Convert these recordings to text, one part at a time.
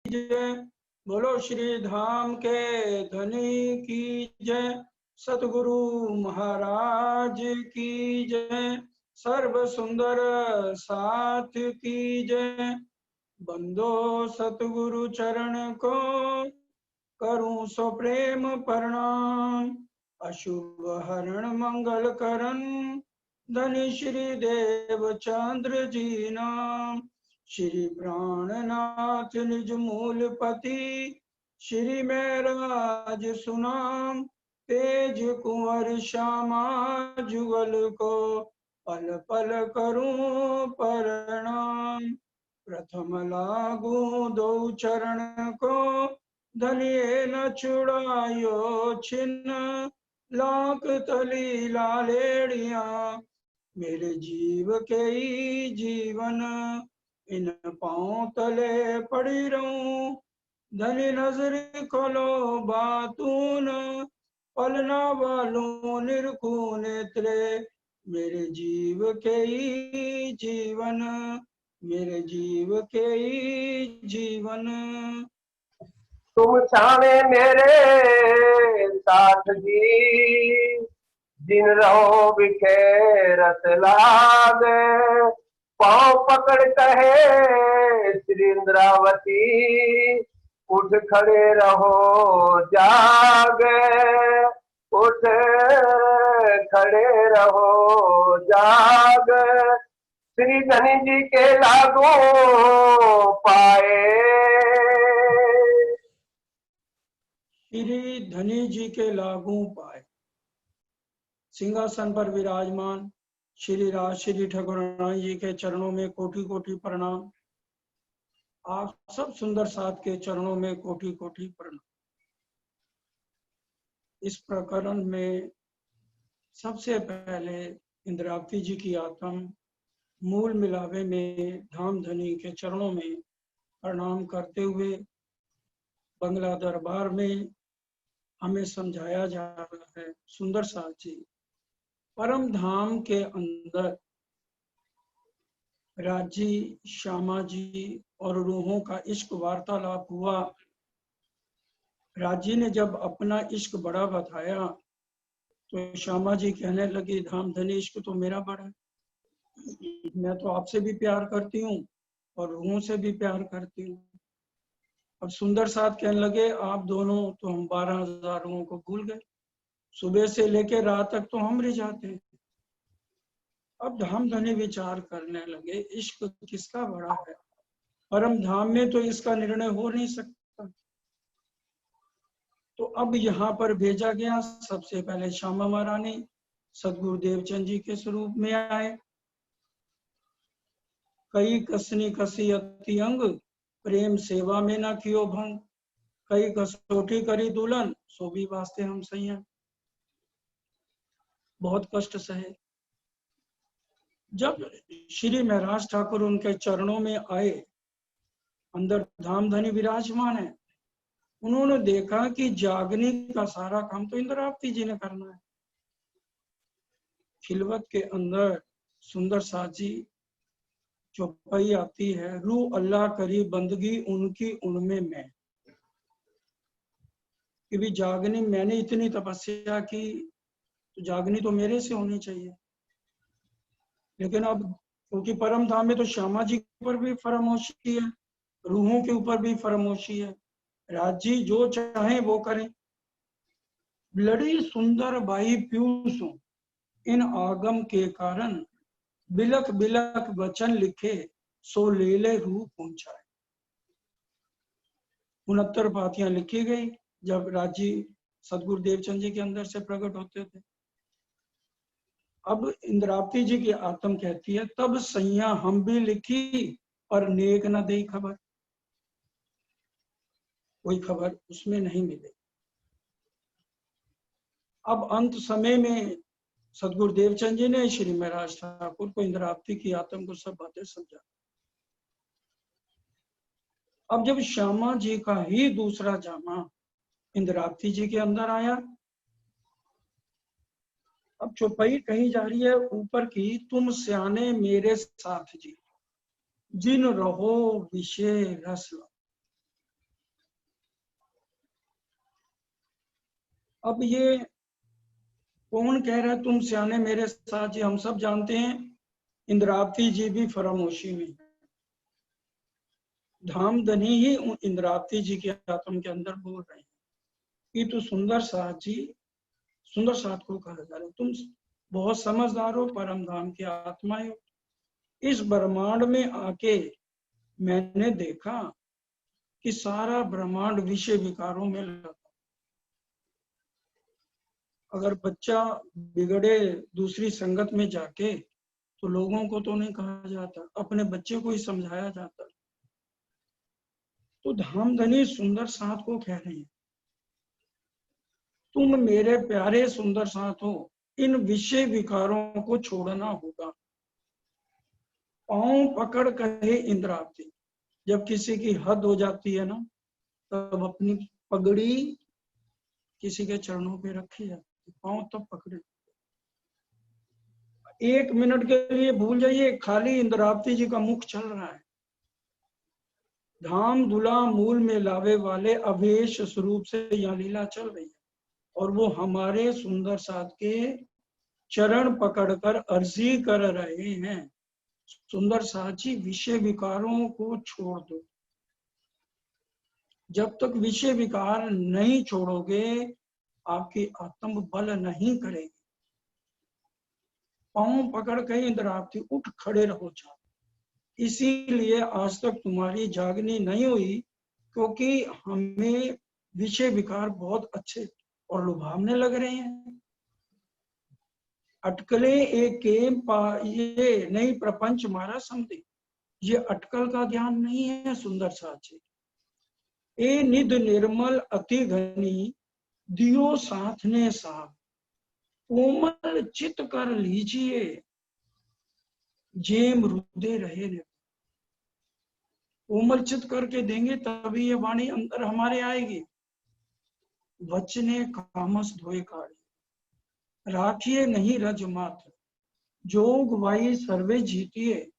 जय। बोलो श्री धाम के धनी की जय। सतगुरु महाराज की जय। सर्व सुंदर साथ की जय। बंदो सतगुरु चरण को करूं सो प्रेम प्रणाम। अशुभ हरण मंगल करण धनी श्री देव चंद्र जी नाम। श्री प्राणनाथ निज मूल पति श्री महराज सुनाम। तेज कुंवर श्यामा जुगल को पल पल करूं प्रणाम। प्रथम लागू दो चरण को धनिये न छुड़ायो छिन्न। लाख तली लालेड़िया मेरे जीव के ही जीवन। इन पांव तले पड़ी रहूं धनी नजर खोलो बातून। पलना वालों निरखू नेत्रे मेरे जीव के ही जीवन। मेरे जीव के ही जीवन। तुम छावे मेरे साथ जी दिन रहो बिखे रस लागे। पाँव पकड़ कहे श्री इंद्रावती उठ खड़े रहो जागे। उठ खड़े रहो जागे। श्री धनी जी के लागू पाए। श्री धनी जी के लागू पाए। सिंहासन पर विराजमान श्री राजश्री ठाकुरानी जी के चरणों में कोटि कोटि प्रणाम। आप सब सुंदर साथ के चरणों में कोटि कोटि प्रणाम। इस प्रकरण में सबसे पहले इंद्रावती जी की आत्म मूल मिलावे में धाम धनी के चरणों में प्रणाम करते हुए बंगला दरबार में हमें समझाया जा रहा है। सुंदर साथ जी परम धाम के अंदर राजी श्यामा जी और रूहों का इश्क वार्तालाप हुआ। राजी ने जब अपना इश्क बड़ा बताया तो श्यामा जी कहने लगी धाम धनी इश्क तो मेरा बड़ा है। मैं तो आपसे भी प्यार करती हूँ और रूहों से भी प्यार करती हूँ। और सुंदर साथ कहने लगे आप दोनों तो हम 12,000 रूहों को भूल गए। सुबह से लेकर रात तक तो हम रिझाते हैं। अब धाम धनी विचार करने लगे इश्क किसका बड़ा है। परम धाम में तो इसका निर्णय हो नहीं सकता। तो अब यहाँ पर भेजा गया। सबसे पहले श्यामा महारानी सदगुरु देवचंद जी के स्वरूप में आए। कई कसनी कसी अति अंग प्रेम सेवा में ना कियो भंग। कई कसौटी करी दुल्हन सो भी वास्ते हम संयम। बहुत कष्ट सहे। जब श्री महराज ठाकुर उनके चरणों में आए अंदर धाम धनी विराजमान है। उन्होंने देखा कि जागने का सारा काम तो इंद्रावती जी ने करना है। खिलवत के अंदर सुंदर साजी चौपाई आती है रू अल्लाह करी बंदगी उनकी उनमें मैं। कि भी जागनी मैंने इतनी तपस्या की तो जागनी तो मेरे से होनी चाहिए। लेकिन अब क्योंकि परम धाम में तो श्यामा जी के ऊपर भी फरमोशी है रूहों के ऊपर भी फरमोशी है। राजी जो चाहे वो करें। लड़ी सुंदर बाई पीयूषों इन आगम के कारण बिलक बिलक वचन लिखे सो ले ले रूह पहुंचाए। 69 पातियां लिखी गई जब राजी सदगुरु देवचंद जी के अंदर से प्रकट होते थे। अब इंद्रावती जी की आत्म कहती है तब सैया हम भी लिखी पर नेक न दे खबर। कोई खबर उसमें नहीं मिले। अब अंत समय में सदगुरु देवचंद जी ने श्री महराज ठाकुर को इंद्रावती की आत्म को सब बातें समझा। अब जब श्यामा जी का ही दूसरा जामा इंद्रावती जी के अंदर आया। अब चौपाई कही जा रही है ऊपर की तुम स्याने मेरे साथ जी जिन रहो विषय रस लो। अब ये कौन कह रहा है तुम सियाने मेरे साथ जी? हम सब जानते हैं इंद्रावती जी भी फरामोशी में, धामधनी ही इंद्रावती जी के आत्म के अंदर बोल रहे हैं कि तू सुंदर साथ जी, सुंदर साथ को कहा जा रहा है, तुम बहुत समझदार हो, परम धाम की आत्मा हो। इस ब्रह्मांड में आके मैंने देखा कि सारा ब्रह्मांड विषय विकारों में लगा। अगर बच्चा बिगड़े दूसरी संगत में जाके तो लोगों को तो नहीं कहा जाता, अपने बच्चे को ही समझाया जाता। तो धामधनी सुंदर साथ को कह रहे हैं, तुम मेरे प्यारे सुंदर साथ हो, इन विषय विकारों को छोड़ना होगा। पांव पकड़ कहे इंद्रावती, जब किसी की हद हो जाती है ना, तब अपनी पगड़ी किसी के चरणों पे रखी जाती, पांव तब पकड़े। 1 मिनट के लिए भूल जाइए, खाली इंद्रावती जी का मुख चल रहा है। धाम धुला मूल में लावे वाले अवेश स्वरूप से यह लीला चल रही है, और वो हमारे सुंदर साथ के चरण पकड़कर अर्जी कर रहे हैं, सुंदर साथ जी विषय विकारों को छोड़ दो। जब तक विषय विकार नहीं छोड़ोगे, आपकी आत्म बल नहीं करेगी। पांव पकड़ के इंद्रावती उठ खड़े रहो जा। इसीलिए आज तक तुम्हारी जागनी नहीं हुई, क्योंकि हमें विषय विकार बहुत अच्छे और लुभावने लग रहे हैं। अटकले एक ये नहीं प्रपंच मारा समझे, ये अटकल का ज्ञान नहीं है सुंदर साथी। ए निध निर्मल अति घनी दियो साथ ने साथ, कोमल चित कर लीजिए जेम हृदय रहे ने। कोमल चित करके देंगे तभी ये वाणी अंदर हमारे आएगी। वचने कामस धोए काढ़े, राखिए नहीं रज मात्र, जोग वाई सर्वे जीतिए,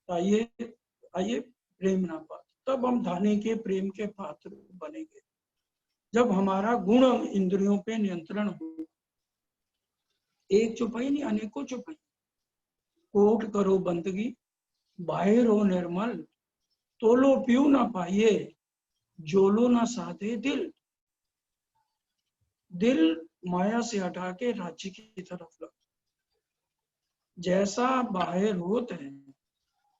आइए आइए प्रेम ना पात्र। तब हम धाने के प्रेम के पात्र बनेंगे, जब हमारा गुण इंद्रियों पे नियंत्रण हो। एक चुपाई नहीं, अनेकों चुपाई। कोट करो बंदगी, बाहर हो निर्मल, तोलो पीऊ ना पाइए, जोलो ना साधे दिल। दिल माया से हटा के राज्य की तरफ लग। जैसा बाहर होत है,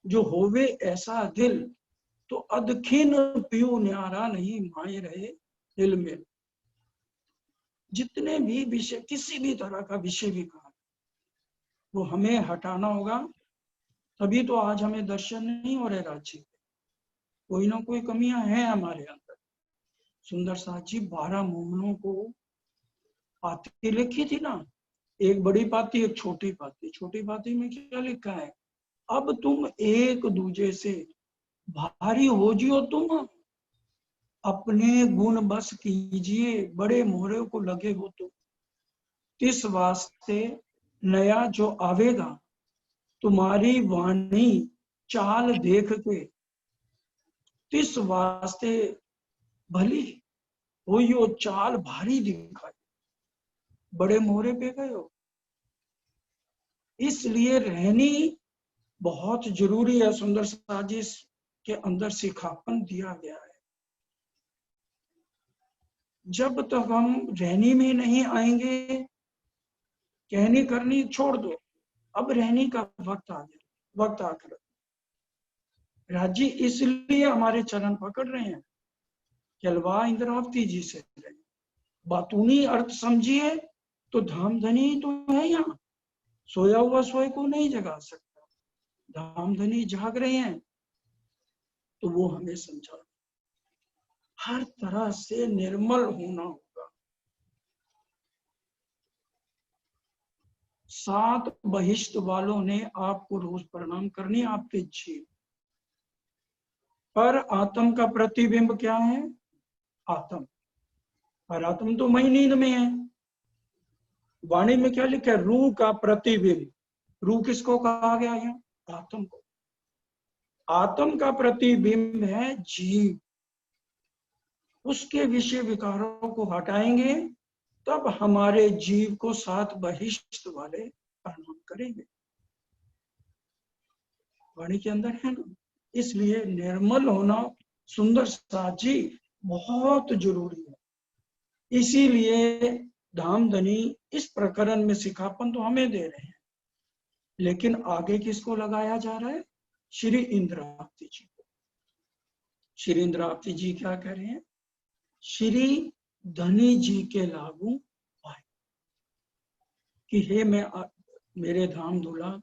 जो होवे ऐसा दिल, तो अदखिन पीऊ न्यारा नहीं माए रहे दिल में। जितने भी विषय, किसी भी तरह का विषय विकार, वो हमें हटाना होगा। तभी तो आज हमें दर्शन नहीं हो रहे राज्य के, कोई ना कोई कमियां हैं हमारे अंदर। सुंदर साथ जी 12 मोहनों को पाती लिखी थी ना, एक बड़ी पाती एक छोटी पाती। छोटी पाती में क्या लिखा है? अब तुम एक दूजे से भारी हो जियो, तुम अपने गुण बस कीजिए, बड़े मोहरे को लगे हो तुम। इस वास्ते नया जो आवेगा, तुम्हारी वाणी चाल देख के, इस वास्ते भली हो यो चाल भारी दिखाई, बड़े मोहरे पे गए हो। इसलिए रहनी बहुत जरूरी है। सुंदर साजिश के अंदर सिखापन दिया गया है। जब तक हम रहनी में नहीं आएंगे, कहनी करनी छोड़ दो, अब रहनी का वक्त आ गया, वक्त आकर। राज्य इसलिए हमारे चरण पकड़ रहे हैं, चलवा इंद्रावती जी से रहे। बातूनी अर्थ समझिए तो धामधनी तो है यहाँ, सोया हुआ सोए को नहीं जगा सकता। धामधनी जाग रहे हैं तो वो हमें समझा, हर तरह से निर्मल होना होगा। 7 बहिष्ठ वालों ने आपको रोज प्रणाम करनी, आपके जीव पर। आत्म का प्रतिबिंब क्या है? आत्म पर आत्म तो मई नींद में है। वाणी में क्या लिखा है? रूह का प्रतिबिंब। रूह किसको कहा गया है? आत्म को। आत्म का प्रतिबिंब है जीव। उसके विषय विकारों को हटाएंगे तब हमारे जीव को 7 बहिष्ठ वाले प्रणाम करेंगे। वाणी के अंदर है ना। इसलिए निर्मल होना सुंदर साथ जी बहुत जरूरी है। इसीलिए धामधनी इस प्रकरण में सिखापन तो हमें दे रहे हैं, लेकिन आगे किसको लगाया जा रहा है? श्री इंद्रावती जी को। श्री इंद्रावती जी क्या कह रहे हैं? श्री धनी जी के लागू पाए कि हे मेरे धाम दूल्हा,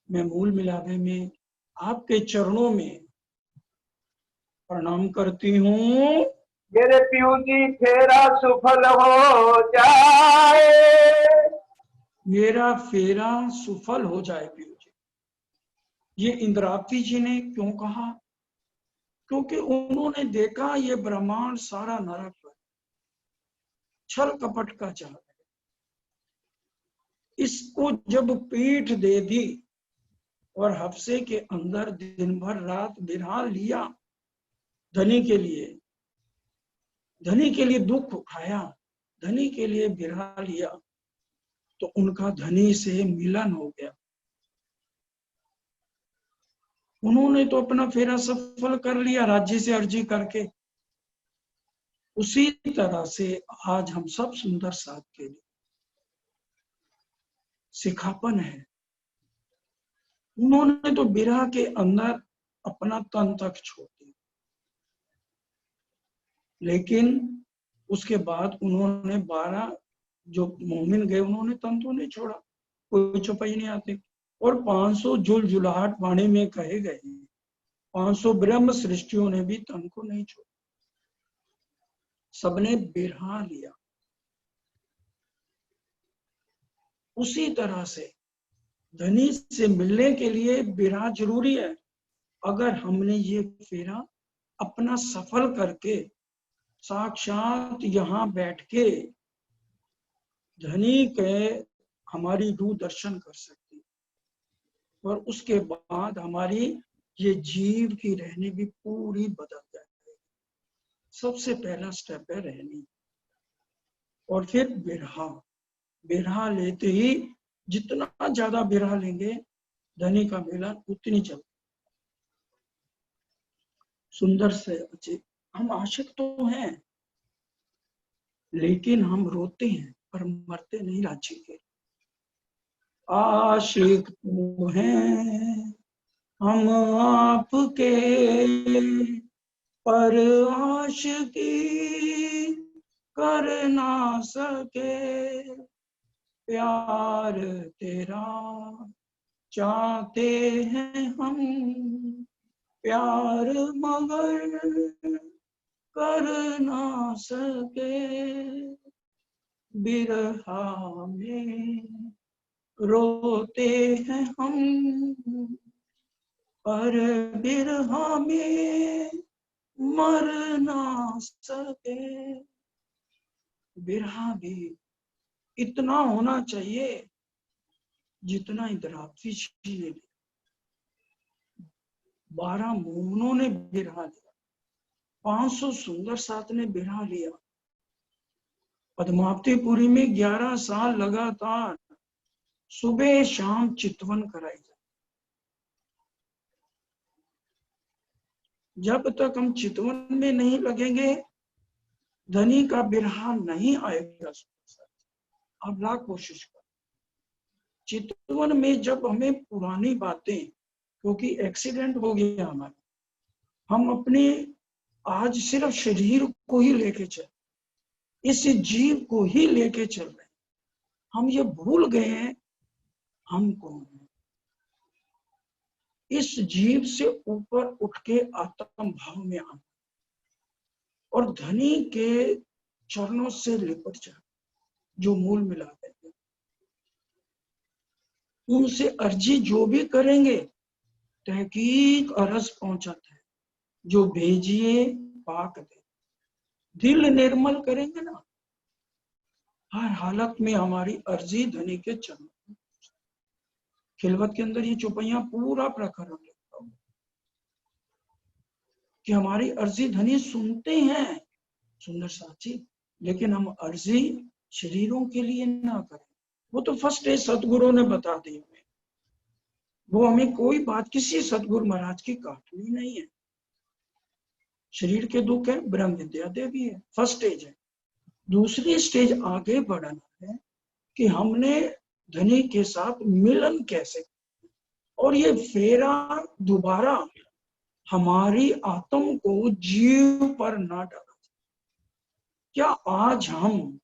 मैं मूल मिलावे में आपके चरणों में प्रणाम करती हूँ। मेरे पियू जी फेरा सुफल हो जाए, मेरा फेरा सुफल हो जाए पियू जी। ये इंद्रावती जी ने क्यों कहा? क्योंकि उन्होंने देखा ये ब्रह्मांड सारा नरक है, छल कपट का जाल है। इसको जब पीठ दे दी और हफ्से के अंदर दिन भर रात बिरहा लिया, धनी के लिए दुख उठाया, धनी के लिए बिरहा लिया, तो उनका धनी से मिलन हो गया। उन्होंने तो अपना फेरा सफल कर लिया राज्य से अर्जी करके। उसी तरह से आज हम सब सुंदर साथ के लिए सिखापन है। उन्होंने तो बिरहा के अंदर अपना तन तक छोड़ दिया, लेकिन उसके बाद उन्होंने 12 जो मोमिन गए, उन्होंने तन तो नहीं छोड़ा, कोई चौपाई नहीं आती। और 500 जुलजुलाहट वाणी में कहे गए, 500 ब्रह्म सृष्टियों ने भी तन को नहीं छोड़ा, सबने बिरहा लिया। उसी तरह से धनी से मिलने के लिए बिरहा जरूरी है। अगर हमने ये फेरा अपना सफल करके साक्षात यहाँ बैठ के धनी के हमारी रूह दर्शन कर सकती, और उसके बाद हमारी ये जीव की रहनी भी पूरी बदल जाएगी। सबसे पहला स्टेप है रहनी, और फिर बिरहा लेते ही जितना ज्यादा बिरहा लेंगे धनी का मिलन उतनी जल्दी। सुंदर से अच्छे हम आशिक तो हैं, लेकिन हम रोते हैं पर मरते नहीं राज्य के। आशिक तो हैं हम आपके, पर आशिकी कर ना सके। प्यार तेरा चाहते हैं हम, प्यार मगर कर ना सके। बिरहा में रोते हैं हम, पर बिरहा में मर ना सके। बिरहा भी इतना होना चाहिए जितना इंद्रावती जी ने 12 मोहनों ने बिरहा लिया, 500 सुंदर साथ ने बिरहा लिया। पद्मावतीपुरी में 11 साल लगातार सुबह शाम चितवन कराई जाती। जब तक हम चितवन में नहीं लगेंगे धनी का बिरहा नहीं आएगा। अब लाख कोशिश कर, चितवन में जब हमें पुरानी बातें, क्योंकि एक्सीडेंट हो गया हमारा, हम अपने आज सिर्फ शरीर को ही लेके चल, इस जीव को ही लेके चल रहे हैं, हम ये भूल गए हैं हम कौन है। इस जीव से ऊपर उठ के आत्म भाव में आना और धनी के चरणों से लिपट जाना, जो मूल मिला देंगे उनसे अर्जी जो भी करेंगे तहकीक अरज पहुंचाता है, जो भेजिए पाक दे। दिल निर्मल करेंगे ना, हर हालत में हमारी अर्जी धनी के चरणों। खिलवत के अंदर ये चौपाइयां पूरा प्रकरण लिखता हूं कि हमारी अर्जी धनी सुनते हैं। सुंदर साथी लेकिन हम अर्जी शरीरों के लिए ना करें। वो तो फर्स्ट स्टेज सतगुरु ने बता दी हमें, वो हमें कोई बात किसी सतगुरु महाराज की काटनी नहीं है। शरीर के दुख है, ब्रह्म विद्या देवी है, फर्स्ट स्टेज है। दूसरी स्टेज आगे बढ़ना है कि हमने धनी के साथ मिलन कैसे, और ये फेरा दोबारा हमारी आत्म को जीव पर ना डाला। क्या आज हम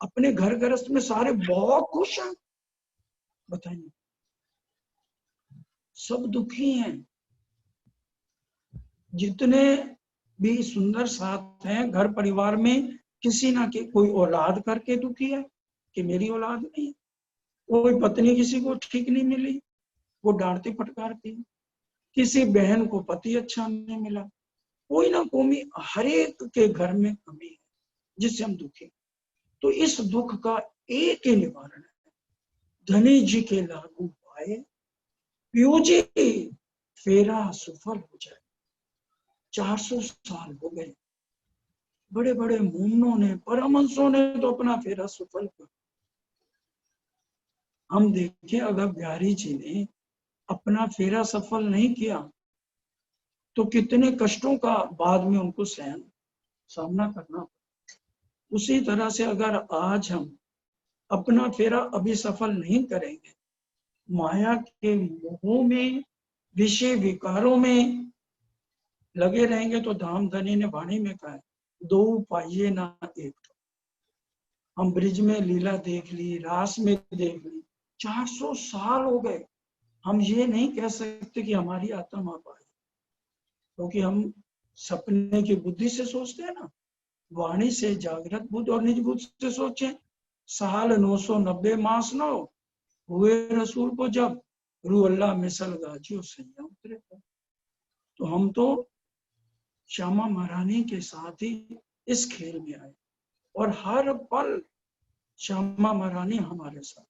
अपने घर गृहस्थ में सारे बहुत खुश हैं? बताइए, सब दुखी हैं। जितने भी सुंदर साथ हैं घर परिवार में, किसी ना कोई औलाद करके दुखी है कि मेरी औलाद नहीं, कोई पत्नी किसी को ठीक नहीं मिली, वो डांटती फटकारती, किसी बहन को पति अच्छा नहीं मिला, कोई ना कोई हर एक के घर में कमी है जिससे हम दुखी। तो इस दुख का एक ही निवारण है, धनी जी के लागू पाए पियो जी फेरा सफल हो जाए। 400 साल हो गए, बड़े बड़े मुन्नों ने, परमहंसों ने तो अपना फेरा सफल कर। हम देखें, अगर बिहारी जी ने अपना फेरा सफल नहीं किया तो कितने कष्टों का बाद में उनको सामना करना। उसी तरह से अगर आज हम अपना फेरा अभी सफल नहीं करेंगे, माया के मोह में, विषय विकारों में लगे रहेंगे, तो धाम धनी ने वाणी में कहा है, दो पाइये ना एक। हम ब्रिज में लीला देख ली, रास में देख ली, 400 साल हो गए, हम ये नहीं कह सकते कि हमारी आत्मा आप आई, क्योंकि हम सपने की बुद्धि से सोचते हैं ना, वाणी से जागृत बुद्ध और निज बुद्ध से सोचे। साल 990 मास 9 हुए रसूल को जब, रू अल्लाह मिसल गाजियो सैया उतरे। तो हम तो श्यामा महारानी के साथ ही इस खेल में आए, और हर पल श्यामा महारानी हमारे साथ।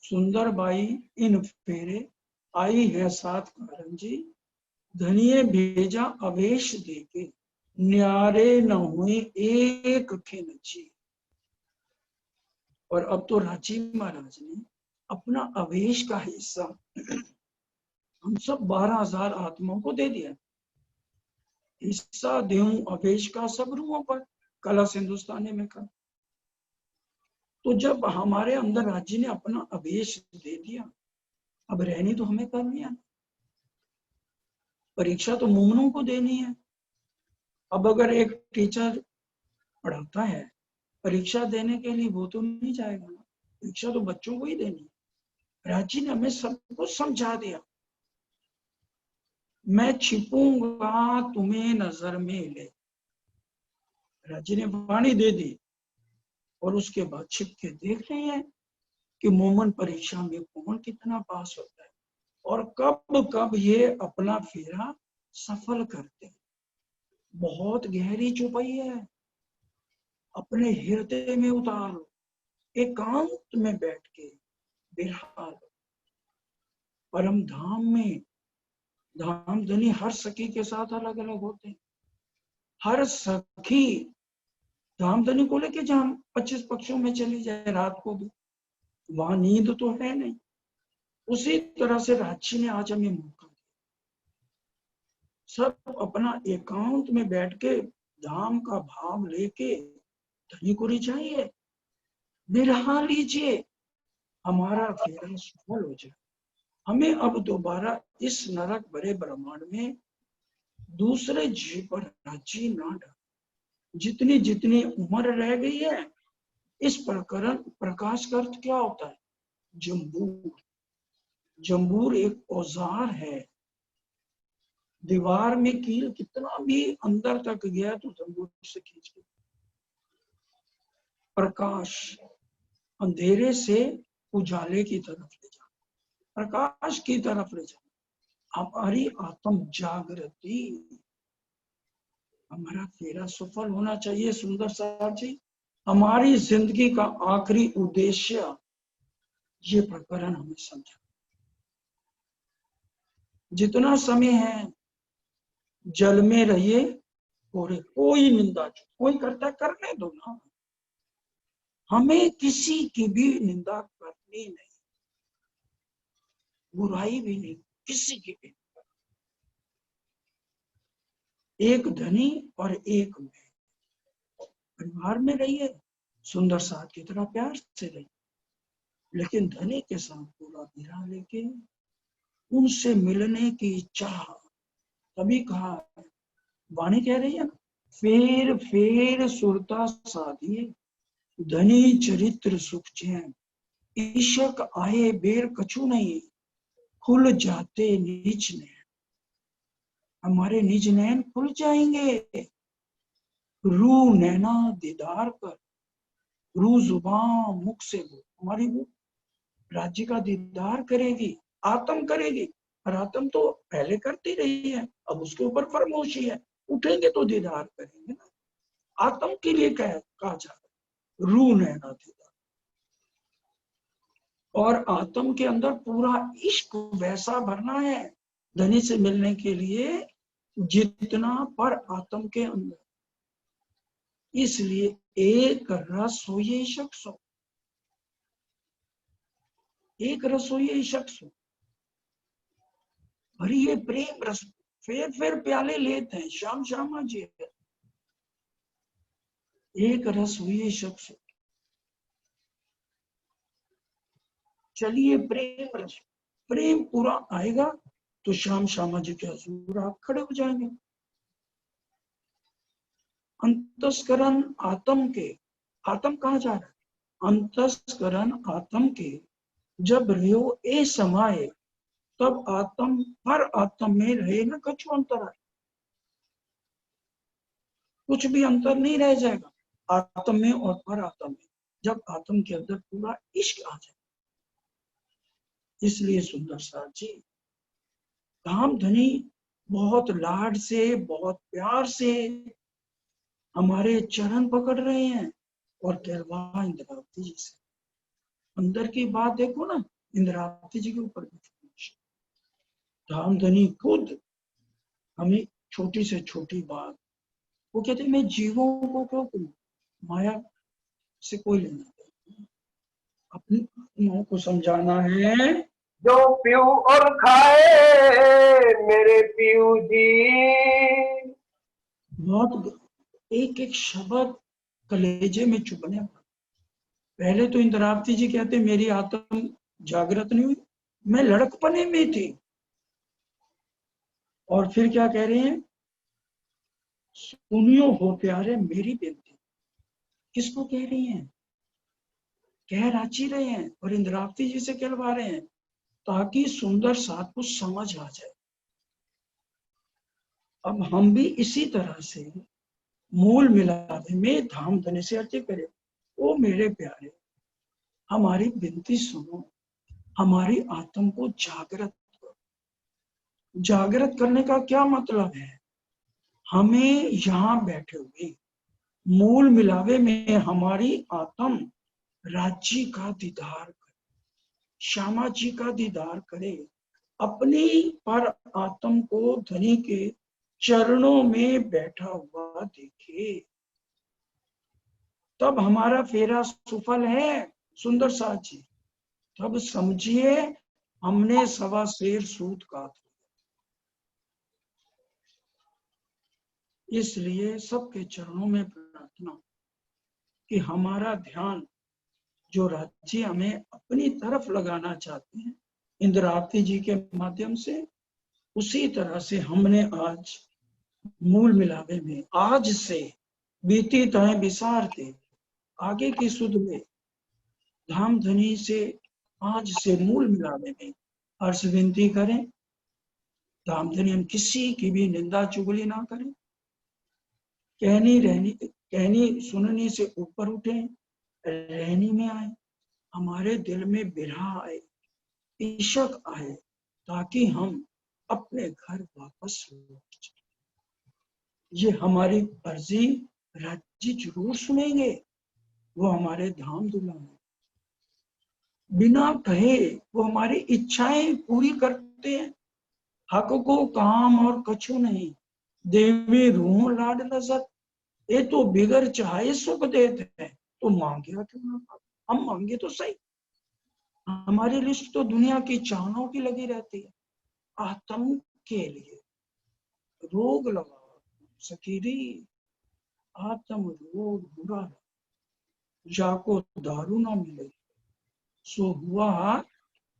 सुंदर बाई इन फेरे आई है साथ कारण जी, धनिये भेजा अवेश देके, न्यारे न हुए एक खिन जी। और अब तो रांची महाराज ने अपना अवेश का हिस्सा हम सब 12,000 आत्माओं को दे दिया। हिस्सा देऊं अवेश का सब रूहों पर, कलश हिंदुस्तानी में कहा। तो जब हमारे अंदर राज्य ने अपना अवेश दे दिया, अब रहनी तो हमें करनी है। परीक्षा तो मुमनों को देनी है। अब अगर एक टीचर पढ़ाता है, परीक्षा देने के लिए वो तो नहीं जाएगा ना, परीक्षा तो बच्चों को ही देनी है। राज्य ने हमें सब कुछ समझा दिया, मैं छिपूंगा तुम्हें नजर में ले, राज्य ने वाणी दे दी। और उसके बाद छिप के देख रहे हैं कि मोमन परीक्षा में कौन कितना पास होता है, और कब कब ये अपना फेरा सफल करते हैं। बहुत गहरी चुपाई है, अपने हृदय में उतार लो, एकांत में बैठ के बिठा लो। परम धाम में धाम धनी हर सखी के साथ अलग अलग होते हैं। हर सखी धाम धनी को लेके जहां 25 पक्षों में चली जाए रात को भी, वहां नींद तो है नहीं। उसी तरह से रांची ने आज हमें मौका दिया, सब अपना एकांत में बैठ के धाम का भाव लेके धनी को रिझाइए, बिरहा लीजिए, हमारा फेरा सफल हो जाए। हमें अब दोबारा इस नरक भरे ब्रह्मांड में दूसरे जीव पर राज्य ना डाल। जितनी जितनी उम्र रह गई है, इस प्रकरण प्रकाश का अर्थ क्या होता है? जंबूर। जंबूर एक औजार है। दीवार में कील कितना भी अंदर तक गया तो जंबूर से खींच के प्रकाश अंधेरे से उजाले की तरफ ले जा, प्रकाश की तरफ ले जा। हमारी आत्म जागृति, हमारा फेरा सफल होना चाहिए। सुंदर साहब जी, हमारी जिंदगी का आखिरी उद्देश्य ये प्रकरण हमें समझा। जितना समय है जल में रहिए, कोई निंदा कोई करता करने दो ना, हमें किसी की भी निंदा करनी नहीं, बुराई भी नहीं किसी की भी। एक धनी और एक मैं परिवार में रहिए, सुंदर साथ की तरह प्यार से रहिए, लेकिन धनी के साथ पूरा गिरा लेके उनसे मिलने की चाह। तभी कहा, वाणी कह रही है ना, फेर सुरता साधिए, धनी चरित्र सुख चैन, ईशक आए बेर कछु नहीं, खुल जाते निज नैन। हमारे निज नैन खुल जाएंगे, रू नैना दीदार कर, रू जुबान मुख से बोल, हमारी वो राज्य का दीदार करेगी, आत्म करेगी। और आत्म तो पहले करती रही है, अब उसके ऊपर फरमोशी है, उठेंगे तो दीदार करेंगे ना। आत्म के लिए कहा जा रहा है, रू नैना दीदार। और आत्म के अंदर पूरा इश्क वैसा भरना है धनी से मिलने के लिए जितना पर आत्म के अंदर। इसलिए एक रस हो ये शख्स हो, एक रस हो ये शख्स हो, और ये प्रेम रस फिर प्याले लेते हैं श्याम श्यामा जी। एक रस हुई शख्स, चलिए प्रेम रस, प्रेम पूरा आएगा तो श्याम श्यामा जी के हजूर आप खड़े हो जाएंगे। अंतस्करण आत्म के, आत्म कहा जा रहा है, अंतस्करण आत्म के जब रियो ए समाये, तब आत्म पर आत्म में रहे न कछु अंतर है, कुछ भी अंतर नहीं रह जाएगा आत्म में और पर आत्म में, जब आत्म के अंदर पूरा इश्क आ जाए। इसलिए सुंदर साथ जी धाम धनी बहुत लाड से बहुत प्यार से हमारे चरण पकड़ रहे हैं और कहवा इंद्रावती जी से। अंदर की बात देखो ना, इंद्रावती जी के ऊपर धाम धनी खुद हमें छोटी से छोटी बात, वो कहते मैं जीवों को क्यों करूं, माया से कोई लेना नहीं, अपनी आत्माओं को समझाना है। जो पीऊ और खाए मेरे पीऊ जी, बहुत एक एक शब्द कलेजे में चुभने। पहले तो इंद्रावती जी कहते मेरी आत्म जागृत नहीं हुई, मैं लड़कपने में थी। और फिर क्या कह रहे हैं, सुनियो हो प्यारे मेरी बेनती। किसको कह रही हैं, कह राची रहे हैं और इंद्रावती जी से कहलवा रहे हैं ताकि सुंदर साथ को समझ आ जाए। अब हम भी इसी तरह से मूल मिलावे में धाम धनी से अर्ज करें, ओ मेरे प्यारे हमारी विनती सुनो, हमारी आत्म को जागृत करो। जागृत करने का क्या मतलब है, हमें यहाँ बैठे हुए मूल मिलावे में हमारी आत्म राज्य का दीदार करे, श्यामा जी का दीदार करे, अपनी पर आत्म को धनी के चरणों में बैठा हुआ देखे, तब हमारा फेरा सफल है सुंदर साथ जी। तब समझिए हमने सवा शेर सूत काट। इसलिए सबके चरणों में प्रार्थना कि हमारा ध्यान जो राज्य हमें अपनी तरफ लगाना चाहते हैं इंद्रावती जी के माध्यम से, उसी तरह से हमने आज मूल मिलावे में आज से बीती तय विसारते आगे की सुध में धाम धनी से आज से मूल मिलावे में अर्ज विनती करें। धाम धनी हम किसी की भी निंदा चुगली ना करें, कहनी सुननी से ऊपर उठे, रहनी में आए, हमारे दिल में बिरहा आए, इशक आए, ताकि हम अपने घर वापस लौट जाए। ये हमारी अर्जी राज्य जरूर सुनेंगे, वो हमारे धाम दुल्हा है, बिना कहे वो हमारी इच्छाएं पूरी करते हैं। हक को काम और कछु नहीं, देवी रूह लाड लजत, ये तो बिगर चाहे सुख देते हैं, तो मांगे क्यों ना? हम मांगे तो सही। हमारी लिस्ट तो दुनिया की चाहनों की लगी रहती है। आत्म के लिए रोग लगा सकीरी, आत्म रोग बुरा, जाको दारू ना मिले सो हुआ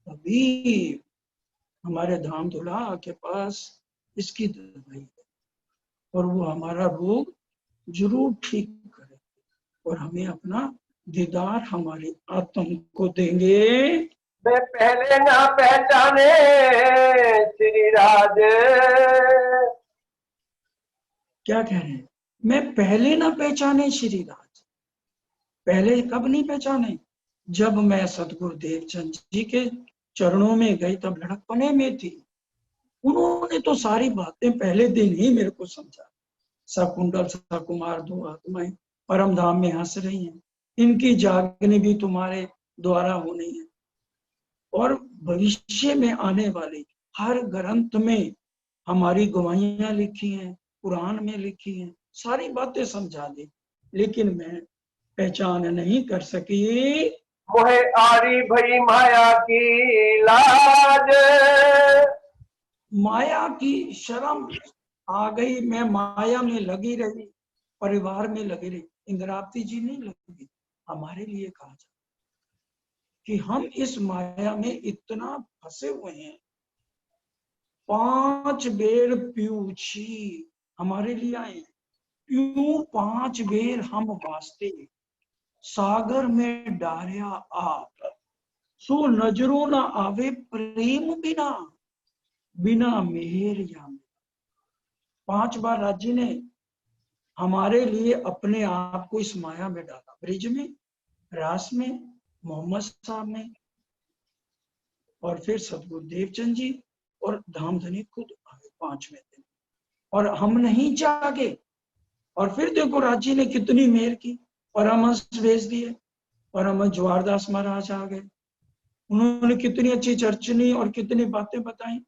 अभी। हमारे धाम धुला के पास इसकी दवाई है, और वो हमारा रोग जरूर ठीक करे, और हमें अपना दीदार हमारी आत्म को देंगे। मैं पहले ना पहचाने श्री राज, क्या कह रहे हैं? मैं पहले ना पहचाने श्री राज। पहले कब नहीं पहचाने? जब मैं सतगुरु देवचंद जी के चरणों में गई, तब लड़कपने में थी। उन्होंने तो सारी बातें पहले दिन ही मेरे को समझा। सकुंडल सकुमार दो आत्माएं परम धाम में हंस रही हैं, इनकी जागनी भी तुम्हारे द्वारा होनी है, और भविष्य में आने वाले हर ग्रंथ में हमारी गवाहियां लिखी हैं, पुराण में लिखी हैं, सारी बातें समझा दी, लेकिन मैं पहचान नहीं कर सकी। मोहे आरी भई माया की लाज, माया की शर्म आ गई, मैं माया में लगी रही, परिवार में लगी रही। इंद्रावती जी नहीं लगी, हमारे लिए कहा जाए कि हम इस माया में इतना फंसे हुए हैं। 5 बेर पीऊछी हमारे लिए आए, क्यों 5 बेर हम वास्ते सागर में डारिया आप, सो नजरों ना आवे प्रेम बिना, बिना मेहर या। 5 बार राज्य ने हमारे लिए अपने आप को इस माया में डाला, ब्रिज में, रास में, मोहम्मद साहब में, और फिर सतगुरु देवचंद जी और धामधनी खुद आए 5वें दिन, और हम नहीं जागे। और फिर देखो राज्य ने कितनी मेहर की, परमहंस भेज दिए, परमहंस जवाहरदास महाराज आ गए, उन्होंने कितनी अच्छी चर्चनी और कितनी बातें बताई।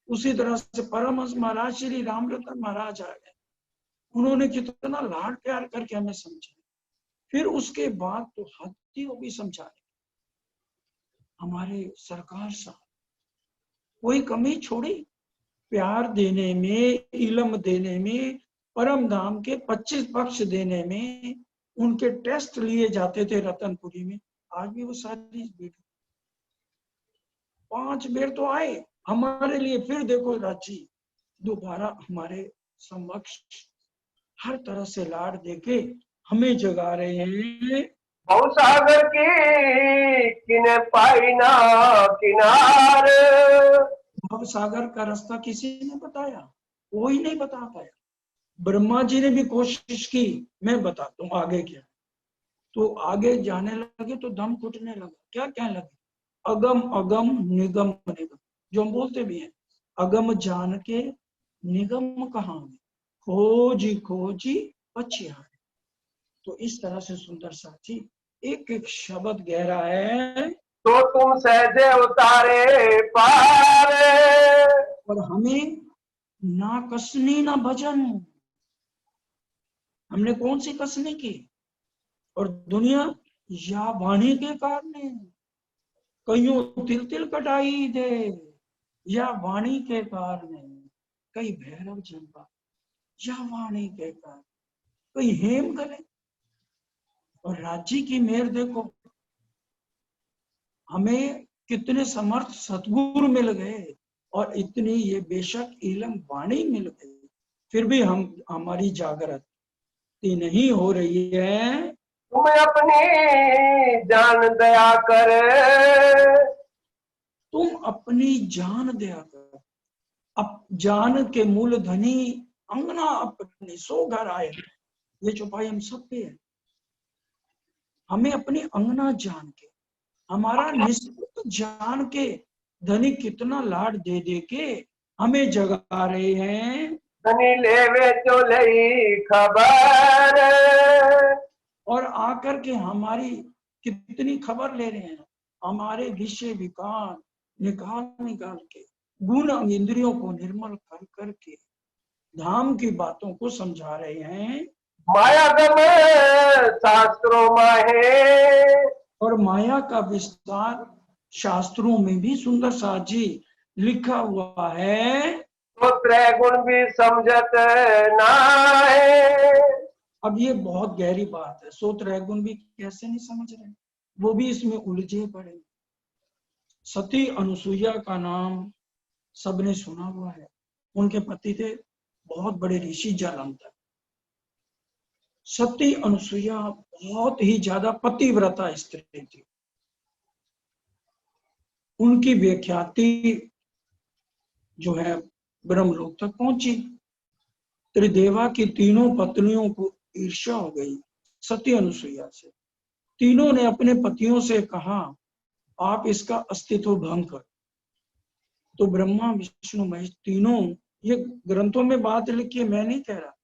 उसी तरह से परमहंस महाराज श्री रामरतन महाराज आ गए, उन्होंने कितना लाड प्यार करके हमें समझा। फिर उसके बाद तो हद ही होगी समझाने, हमारे सरकार साहब कोई कमी छोड़ी प्यार देने में, इल्म देने में, परम धाम के 25 पक्ष देने में। उनके टेस्ट लिए जाते थे रतनपुरी में, आज भी वो सारी भीड़। 5 बेर तो आए हमारे लिए, फिर देखो रांची दोबारा हमारे समक्ष हर तरह से लाड देके हमें जगा रहे हैं। भवसागर की किने पाई ना किनार, भव सागर का रास्ता किसी ने बताया? कोई नहीं बता पाया। ब्रह्मा जी ने भी कोशिश की, मैं बताता हूँ आगे क्या। तो आगे जाने लगे तो दम घुटने लगा। क्या कहने लगे? अगम अगम निगम निगम, जो हम बोलते भी हैं, अगम जान के निगम कहाँ में, खोजी खोजी पछिया। तो इस तरह से सुंदर साथी एक एक शब्द गहरा है, तो तुम सहजे उतारे पार, और हमें ना कसनी ना भजन। हमने कौन सी कसनी की? और दुनिया या वाणी के कारण कईयों तिल तिल कटाई दे, या वाणी के कारण कई भैरव जनपा, या वाणी के कारण कई हेम गले। और राज्य की मेहर देखो, हमें कितने समर्थ सतगुरु मिल गए, और इतनी ये बेशक इलम वाणी मिल गई, फिर भी हमारी जागृति नहीं हो रही है। तुम अपनी जान दया कर, तुम अपनी जान दया कर। अब जान के मूल धनी अंगना अपनी सो घर आए, ये चौपाई हम सब पे है। हमें अपनी अंगना जान के, हमारा निश्चित जान के धनी कितना लाड दे दे के हमें जगा रहे हैं। धनी लेवे चोलई खबर, और आकर के हमारी कितनी खबर ले रहे हैं, हमारे विषय विकार निकाल निकाल के, गुण इंद्रियों को निर्मल कर करके धाम की बातों को समझा रहे हैं। मायागम शास्त्रों माहे, और माया का विस्तार शास्त्रों में भी सुंदर साथ जी लिखा हुआ है। तो त्रैगुण भी समझत नाहे। अब ये बहुत गहरी बात है, सो त्रैगुण भी कैसे नहीं समझ रहे, वो भी इसमें उलझे पड़े। सती अनुसुईया का नाम सबने सुना हुआ है। उनके पति थे बहुत बड़े ऋषि जालंधर। सती अनुसुईया बहुत ही ज्यादा पतिव्रता स्त्री थी। उनकी व्याख्याति जो है ब्रह्मलोक तक पहुंची। त्रिदेवा की तीनों पत्नियों को ईर्ष्या हो गई सती अनुसुईया से। तीनों ने अपने पतियों से कहा आप इसका अस्तित्व भंग कर। तो ब्रह्मा विष्णु महेश तीनों, ये ग्रंथों में बात लिखी है, मैं नहीं कह रहा,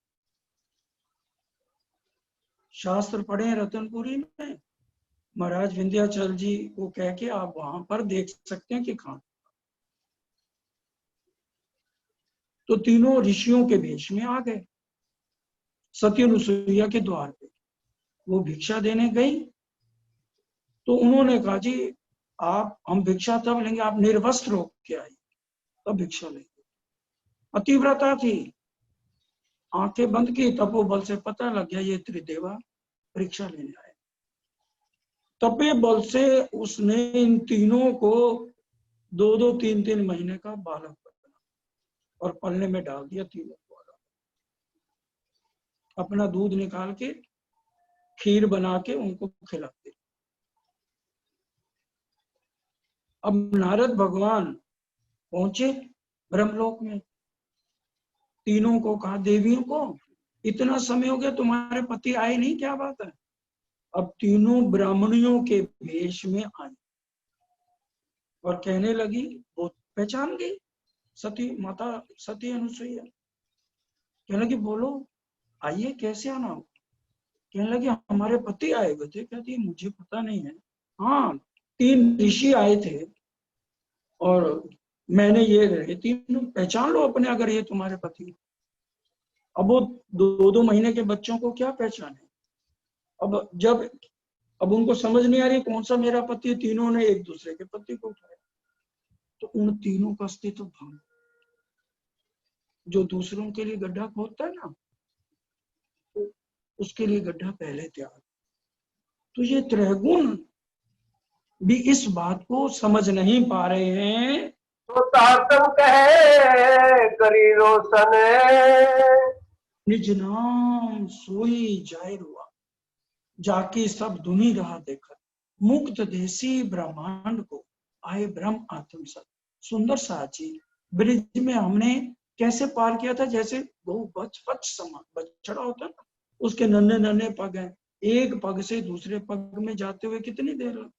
शास्त्र पढ़े रतनपुरी में, महाराज विंध्याचल जी को कह के आप वहां पर देख सकते हैं कि कहां। तो तीनों ऋषियों के भेष में आ गए सती अनुसुईया के द्वार पे। वो भिक्षा देने गई तो उन्होंने कहा जी आप, हम भिक्षा तब लेंगे आप निर्वस्त्र होके आई, तब भिक्षा लेंगे। पतिव्रता थी, आंखें बंद की, तपोबल से पता लग गया ये त्रिदेवा परीक्षा लेने आए। तपे बल से उसने इन तीनों को 2-2 3-3 महीने का बालक बना और पलने में डाल दिया। तीनों को अपना दूध निकाल के खीर बना के उनको खिलाते। अब नारद भगवान पहुंचे ब्रह्मलोक में, तीनों को कहा देवियों को इतना समय हो गया तुम्हारे पति आए नहीं, क्या बात है। अब तीनों ब्राह्मणियों के वेश में आई और कहने लगी, वो पहचान गई सती माता सती अनुसुईया। कहने लगी बोलो आइए कैसे आना हो। कहने लगे हमारे पति आए हुए थे। कहती मुझे पता नहीं है, हाँ 3 ऋषि आए थे और मैंने ये रहे, तीनों पहचान लो अपने अगर ये तुम्हारे पति। अब वो 2-2 महीने के बच्चों को क्या पहचाने। अब उनको समझ नहीं आ रही कौन सा मेरा पति है। तीनों ने एक दूसरे के पति को उठाया तो उन तीनों का अस्तित्व भंग। जो दूसरों के लिए गड्ढा खोदता है ना, तो उसके लिए गड्ढा पहले तैयार। तो ये त्रैगुण भी इस बात को समझ नहीं पा रहे हैं। तो तातम कहे करी रोशन, निज नाम सोई जाय रुआ, जाके सब दुनी रहा देखा, मुक्त देसी ब्रह्मांड को आए ब्रह्म आत्म सत। सुंदर साची ब्रिज में हमने कैसे पार किया था, जैसे वो बछड़ा होता है ना, उसके नन्हे नन्हे पग हैं, एक पग से दूसरे पग में जाते हुए कितनी देर लगी।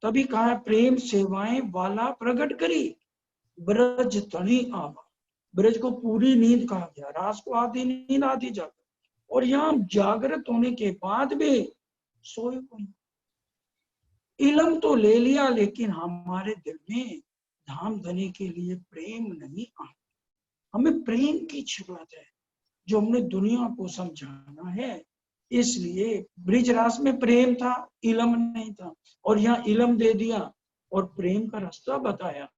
तभी कहा प्रेम सेवाएं वाला प्रकट करी, ब्रज तणी आवा। ब्रज को पूरी नींद कहा गया, रात को आधी नींद आधी जागृत। और यहाँ जागृत होने के बाद भी सोए कोई। इलम तो ले लिया लेकिन हमारे दिल में धाम धनी के लिए प्रेम नहीं आया। हमें प्रेम की जरूरत है जो हमने दुनिया को समझाना है। इसलिए ब्रिजरास में प्रेम था, इलम नहीं था, और यहाँ इलम दे दिया और प्रेम का रास्ता बताया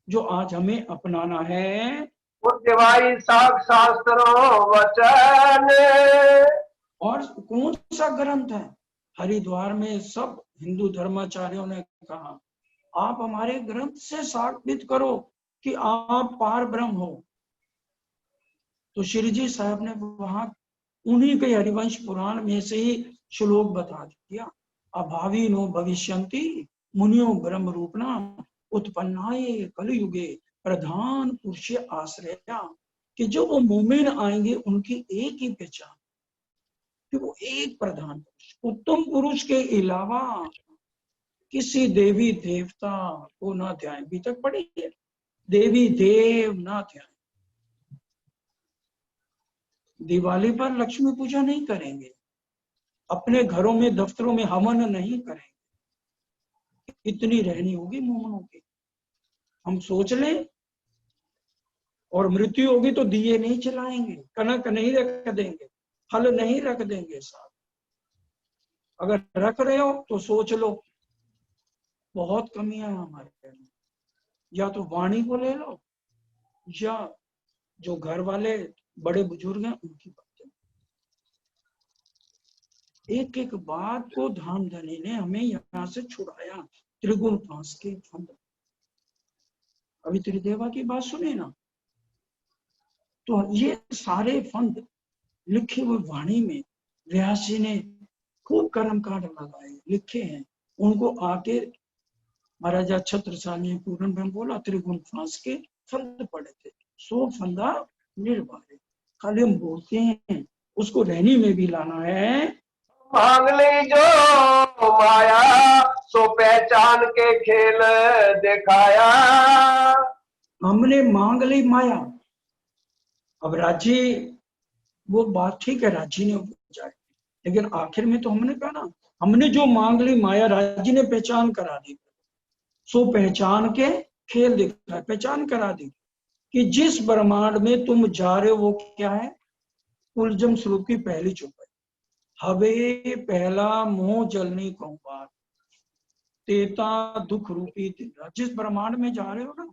जो आज हमें अपनाना है। उद्यवाई साख शास्त्रों वचन, और कौन सा ग्रंथ है। हरिद्वार में सब हिंदू धर्माचार्यों ने कहा आप हमारे ग्रंथ से साबित करो कि आप पार ब्रह्म हो। तो श्री जी साहब ने वहां उन्हीं के हरिवंश पुराण में से ही श्लोक बता दिया, अभावी नो भविष्यन्ति मुनियो ब्रह्म रूपना उत्पन्नाये कलयुगे प्रधान पुरुष आश्रया। कि जो वो मोमिन आएंगे उनकी एक ही पहचान कि वो एक प्रधान पुरुष, उत्तम पुरुष के अलावा किसी देवी देवता को ना ध्यान। अभी तक पढ़ी है, देवी देव ना ध्यान। दिवाली पर लक्ष्मी पूजा नहीं करेंगे, अपने घरों में दफ्तरों में हवन नहीं करेंगे। इतनी रहनी होगी मोमनों की। हम सोच लें और मृत्यु होगी तो दिए नहीं जलाएंगे, कनक नहीं रख देंगे, फल नहीं रख देंगे साथ। अगर रख रहे हो तो सोच लो, बहुत कमियां हैं हमारे में। या तो वाणी को ले लो, या जो घर वाले बड़े बुजुर्ग हैं उनकी बातें। एक एक बात को धाम धनी ने हमें यहाँ से छुड़ाया, त्रिगुण पास के फंद। अभी त्रिदेवा की बात सुने ना, तो ये सारे फंद लिखे हुए वाणी में व्यास जी ने खूब कर्म कांड लगाए, लिखे हैं। उनको आके महाराजा छत्रसाल पूर्ण ब्रह्म बोला, त्रिगुण फांस के फंद पड़े थे, 100 फंदा निर्वारे। खाली हम बोलते हैं, उसको रहनी में भी लाना है। मांग ली जो माया, सो पहचान के खेल दिखाया। हमने मांग ली माया। अब राज्य, वो बात ठीक है, राज्य ने जाए, लेकिन आखिर में तो हमने कहा ना, हमने जो मांग ली माया, राज्य ने पहचान करा दी। सो पहचान के खेल दिखा, पहचान करा दी कि जिस ब्रह्मांड में तुम जा रहे हो वो क्या है। कुलजम स्वरूप की पहली चौपाई, हवे पहला मोह जलनी कौपार, तेता दुख रूपी दिन रात। जिस ब्रह्मांड में जा रहे हो ना,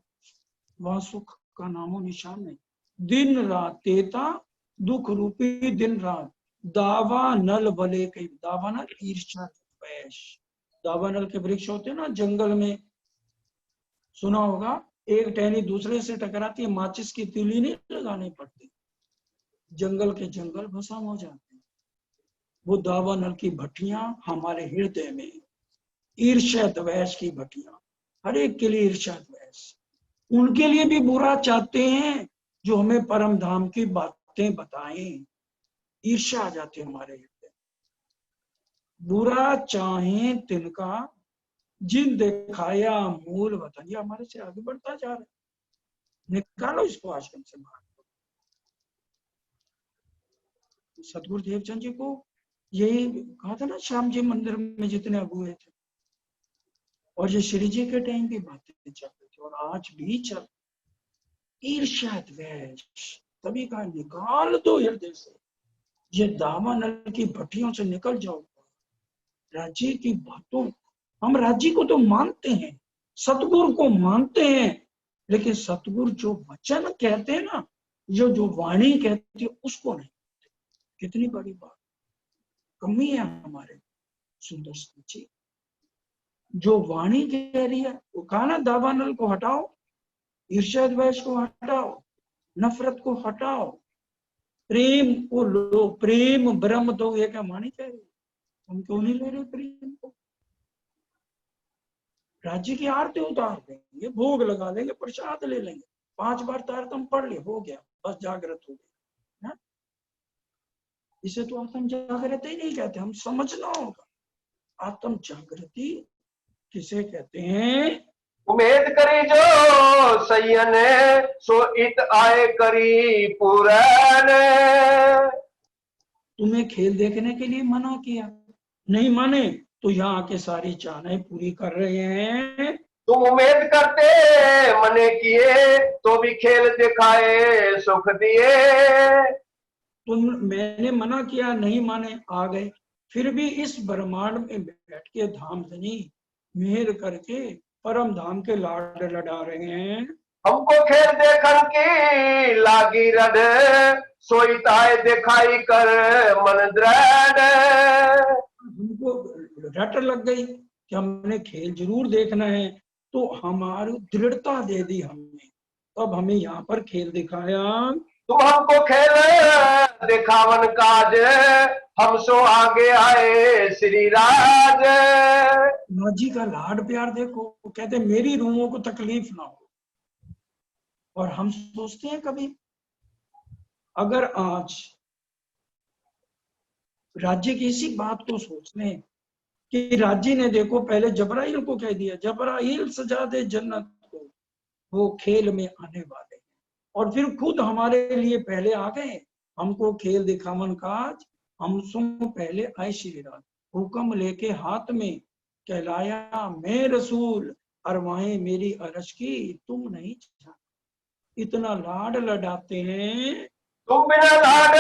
वहां सुख का नामो निशान नहीं। दिन रात तेता दुख रूपी दिन रात, दावा नल भले कई, दावा नल ईर्ष्या द्वेष। दावा नल के वृक्ष होते हैं ना जंगल में, सुना होगा, एक टहनी दूसरे से टकराती है, माचिस की तीली नहीं लगानी पड़ती, जंगल के जंगल भस्म हो जाते हैं। वो दावा नल की भट्टियां हमारे हृदय में, ईर्ष्या द्वेष की भट्टियां, हर एक के लिए ईर्ष्या द्वेष। उनके लिए भी बुरा चाहते हैं जो हमें परम धाम की बातें बताएं। ईर्ष्या आ जाती है हमारे हृदय। बुरा चाहें तिनका जिन दिखाया मूल वतन। ये हमारे से आगे बढ़ता जा रहा है, निकालो इसको आश्रम से बाहर। सतगुरु देवचंद जी को यही कहा था ना, श्याम जी मंदिर में जितने अगुए थे, और ये श्री जी के टाइम की बातें चल रही थी और आज भी चल। ईर्ष्या द्वेष तभी का निकाल दो हृदय से, ये दावानल की भट्टियों से निकल जाओ। राज्य की बातों, हम राज्य को तो मानते हैं, सतगुरु को मानते हैं, लेकिन सतगुरु जो वचन कहते हैं ना, जो वाणी कहती है उसको नहीं। कितनी बड़ी बात, कमी है हमारे सुंदर जी। जो वाणी कह रही है वो कहा ना, दावानल को हटाओ, ईर्ष्या द्वेष को हटाओ, नफरत को हटाओ, प्रेम को लो, प्रेम ब्रह्म दो, ये क्या वाणी कह रही है? हम क्यों नहीं ले रहे प्रेम को? राज्य की आरती उतार देंगे, भोग लगा लेंगे, प्रसाद ले लेंगे, 5 बार तारतम पढ़ ले, हो गया, बस जागृत हो गया। इसे तो आत्म जागृति ही नहीं कहते, हम समझना होगा आत्म जागृति किसे कहते हैं। उम्मीद करी जो सैयन, सो इत आए करी पूरन। तुम्हें खेल देखने के लिए मना किया, नहीं माने तो यहाँ आके सारी चाहनाएं पूरी कर रहे हैं। तुम उम्मीद करते मने किए, तो भी खेल दिखाए सुख दिए। मैंने मना किया, नहीं माने, आ गए, फिर भी इस ब्रह्मांड में बैठ के धाम धनी मेहर करके परम धाम के लाड लड़ा रहे हैं। हमको खेल देखन की लागी रड, सोईताए दिखाई कर मन दृढ़। हमको रट लग गई कि हमने खेल जरूर देखना है, तो हमारी दृढ़ता दे दी हमने, तब हमें यहाँ पर खेल दिखाया। तुम हमको खेल दिखावन काज, हम सो आगे आए श्री राज। माँ जी का लाड प्यार देखो, वो कहते मेरी रूहों को तकलीफ ना हो। और हम सोचते हैं कभी, अगर आज राज्य की इसी बात को सोच लें कि राज्य ने देखो पहले जबराइल को कह दिया, जबराइल सजा दे जन्नत को, वो खेल में आने वाले, और फिर खुद हमारे लिए पहले आ गए, हमको खेल दिखावन काज, हम सो पहले आए श्री राज। हुक्म लेके हाथ में कहलाया मैं रसूल, अरवाएं मेरी अरज की तुम नहीं जान। इतना लाड लडाते हैं। तुम बिना लाड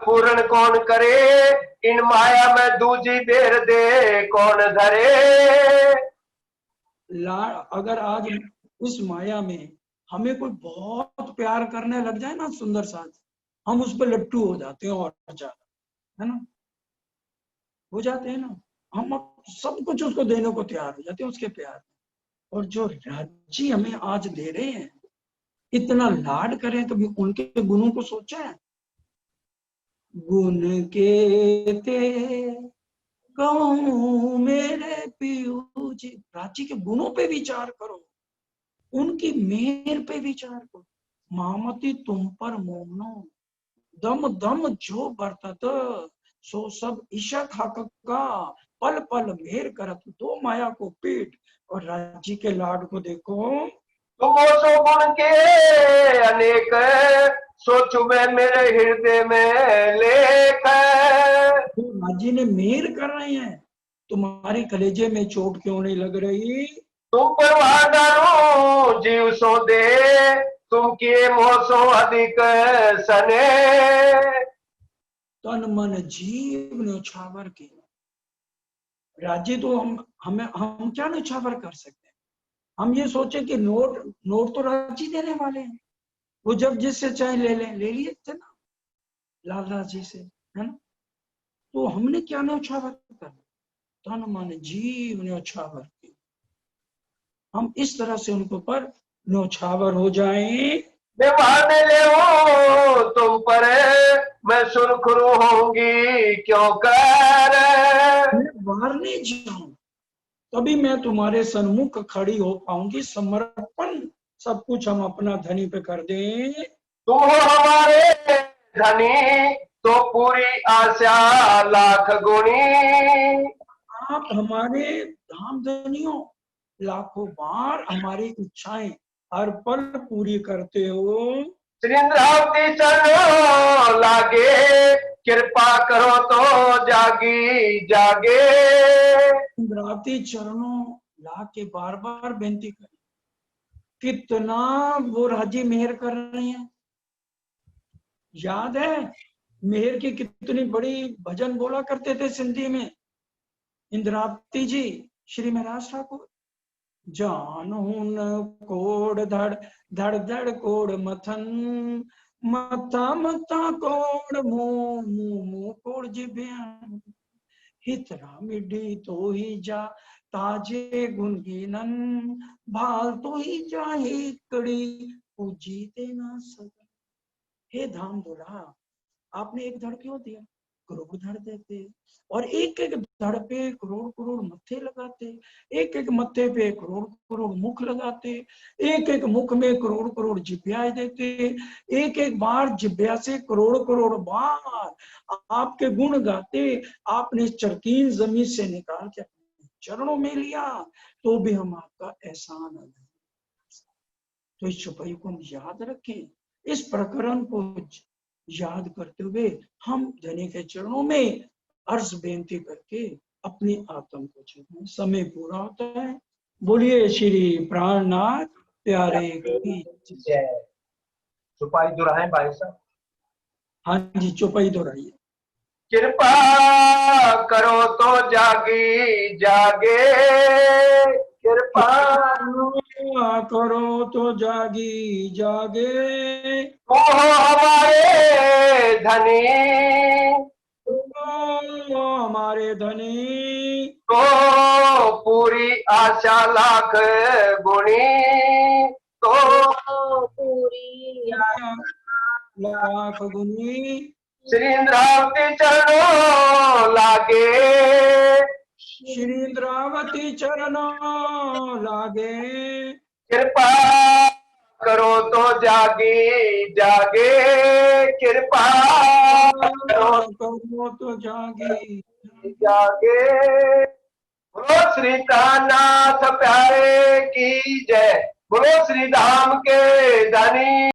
पूर्ण कौन करे, इन माया में दूजी बेर दे कौन धरे। लाड अगर आज इस माया में हमें कोई बहुत प्यार करने लग जाए ना सुंदर साथ, हम उस पर लट्टू हो जाते हैं और ज्यादा, है ना, हो जाते हैं ना। हम अब सब कुछ उसको देने को तैयार हो जाते हैं उसके प्यार। और जो राज्य हमें आज दे रहे हैं, इतना लाड करें, कभी उनके गुणों को सोचा है? गुण के ते कहूं मेरे पीयू जी, राज्य के गुणों पे विचार करो, उनकी मेहर पे विचार करो। मामती तुम पर मोमनो, दम दम जो बरतत, सो सब ईशत हक का, पल पल मेहर करत, दो माया को पीठ। और राज्य के लाड को देखो। तुम सो गुण के अनेक, सोचू में मेरे हृदय में लेख। तो राज्य ने मेहर कर रहे हैं, तुम्हारे कलेजे में चोट क्यों नहीं लग रही? तुम पर वादारू जीव सो दे, तुम किए मोह सो अधिक सने। तन मन जीव न्योछावर के। राज्य तो हम क्या न्योछावर कर सकते हैं? हम ये सोचे कि नोट तो राज्य देने वाले हैं, वो जब जिससे चाहे ले लिए थे ना लाला जी से, है ना। तो हमने क्या न्योछावर करना? तन मन जीव न्योछावर के। हम इस तरह से उनको पर न्योछावर हो जाएं। मैं मारने ले हूँ तुम पर, मैं सुरखरू होंगी क्यों कर। मैं मारने जाऊं तभी मैं तुम्हारे सन्मुख खड़ी हो पाऊंगी। समर्पण सब कुछ हम अपना धनी पे कर दें। तुम हो हमारे धनी, तो पूरी आशा लाख गुणी। आप हमारे धाम धनियों, लाखों बार हमारी इच्छाएं हर पल पूरी करते हो। श्रीन्द्रावती चलो लागे, कृपा करो तो जागी जागे। इंद्रावती चरणों ला के बार बार बेनती करें, कितना वो राजी मेहर कर रहे हैं। याद है मेहर की कितनी बड़ी भजन बोला करते थे सिंधी में इंद्रावती जी, श्री महाराज ठाकुर। जानून कोड धड़ धड़ धड़ कोड मथन, मथा मथा कोड मुंह मुंह मुंह कोड जिब्यान, हितरा मिडी तो ही जा ताजे गुनगीनन, भाल तो ही जा कड़ी पूजी ते ना सका। हे धाम धुला, आपने एक धड़ क्यों दिया? करोड़ धड़ देते, और एक एक धड़ पे करोड़ करोड़ मत्थे लगाते, एक एक मत्थे पे करोड़ करोड़ मुख लगाते, एक एक मुख में करोड़ करोड़ जिब्याएं देते, एक एक बार जिब्या से करोड़ करोड़ बार आपके गुण गाते। आपने चरकीन जमीन से निकाल के अपने चरणों में लिया, तो भी हम आपका एहसान अदा। तो इस चौपाई को हम याद रखें, इस प्रकरण को याद करते हुए हम धनी के चरणों में अर्ज बेनती करके अपनी आत्म को छुपाएं। समय पूरा होता है। बोलिए श्री प्राणनाथ प्यारे की जय। चुपाई दुराए भाई साहब। हाँ जी, चौपाई दोहराइए। कृपा करो तो जागी जागे, कृपा करो तो जागी जागे, वो हमारे धनी, हमारे धनी, तो पूरी आशा लाख गुणी, तो पूरी लाख गुनी। श्री इंद्रावती चरणों लागे, श्री इंद्रावती चरणों लागे, कृपा करो तो जागी जागे, कृपा करो तो जागी जागे। बोलो श्री कान्नाथ प्यारे की जय, बोलो श्री धाम के धनी।